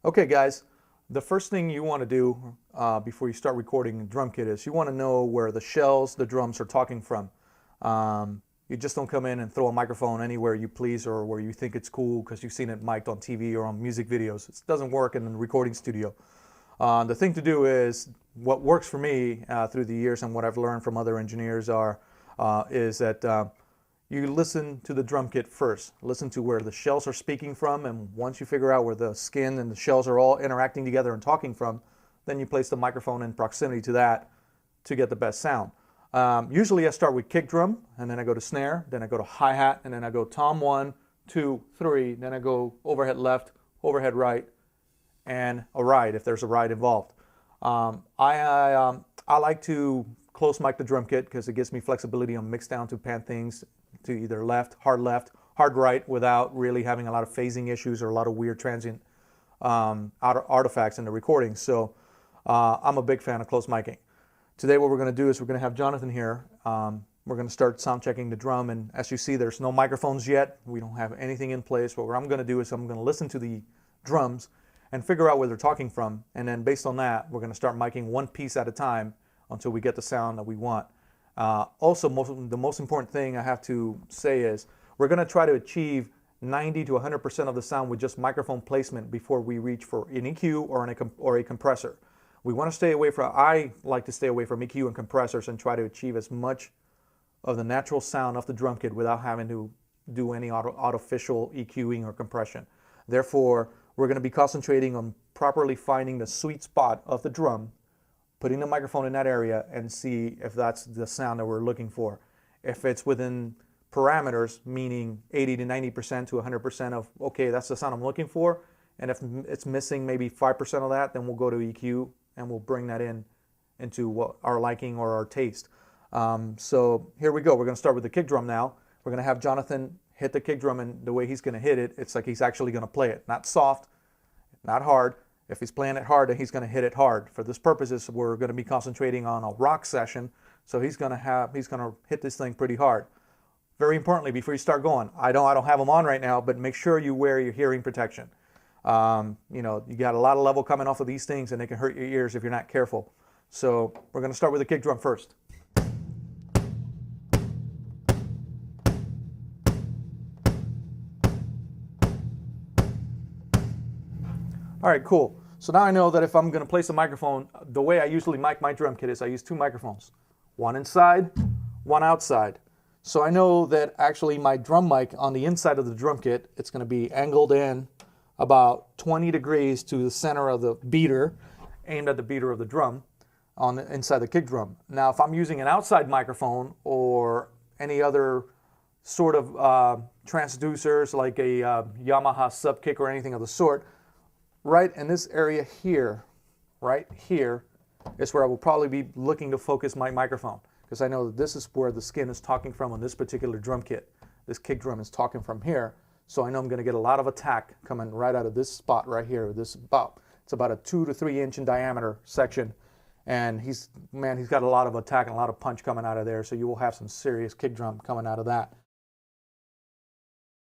Okay, guys, the first thing you want to do before you start recording a drum kit is you want to know where the shells, the drums are talking from. You just don't come in and throw a microphone anywhere you please or where you think it's cool because you've seen it mic'd on TV or on music videos. It doesn't work in a recording studio. The thing to do is, what works for me through the years and what I've learned from other engineers is that you listen to the drum kit first. Listen to where the shells are speaking from, and once you figure out where the skin and the shells are all interacting together and talking from, then you place the microphone in proximity to that to get the best sound. Usually I start with kick drum, and then I go to snare, then I go to hi-hat, and then I go tom 1, 2, 3, then I go overhead left, overhead right, and a ride if there's a ride involved. I like to close mic the drum kit because it gives me flexibility on mix down to pan things to either left, hard right, without really having a lot of phasing issues or a lot of weird transient artifacts in the recording. So I'm a big fan of close miking. Today what we're going to do is we're going to have Jonathan here. We're going to start sound checking the drum, and as you see, there's no microphones yet. We don't have anything in place. What I'm going to do is I'm going to listen to the drums and figure out where they're talking from, and then based on that, we're going to start miking one piece at a time until we get the sound that we want. Also, the most important thing I have to say is we're going to try to achieve 90 to 100% of the sound with just microphone placement before we reach for an EQ or a compressor. We want to stay away from, I like to stay away from EQ and compressors and try to achieve as much of the natural sound of the drum kit without having to do any artificial EQing or compression. Therefore, we're going to be concentrating on properly finding the sweet spot of the drum, putting the microphone in that area, and see if that's the sound that we're looking for. If it's within parameters, meaning 80 to 90% to 100% of, okay, that's the sound I'm looking for, and if it's missing maybe 5% of that, then we'll go to EQ and we'll bring that into what our liking or our taste. So here we go. We're going to start with the kick drum now. We're going to have Jonathan hit the kick drum, and the way he's going to hit it, it's like he's actually going to play it. Not soft, not hard. If he's playing it hard, then he's going to hit it hard. For this purposes, we're going to be concentrating on a rock session, so he's going to hit this thing pretty hard. Very importantly, before you start going, I don't have them on right now, but make sure you wear your hearing protection. You got a lot of level coming off of these things, and they can hurt your ears if you're not careful. So we're going to start with the kick drum first. All right, cool. So now I know that if I'm going to place a microphone, the way I usually mic my drum kit is I use two microphones, one inside, one outside. So I know that actually my drum mic on the inside of the drum kit, it's going to be angled in about 20 degrees to the center of the beater, aimed at the beater of the drum on the inside the kick drum. Now, if I'm using an outside microphone or any other sort of transducers like a Yamaha sub kick or anything of the sort, right in this area here, right here, is where I will probably be looking to focus my microphone, because I know that this is where the skin is talking from on this particular drum kit. This kick drum is talking from here, so I know I'm going to get a lot of attack coming right out of this spot right here. It's about a 2 to 3 inch in diameter section, and he's got a lot of attack and a lot of punch coming out of there, so you will have some serious kick drum coming out of that.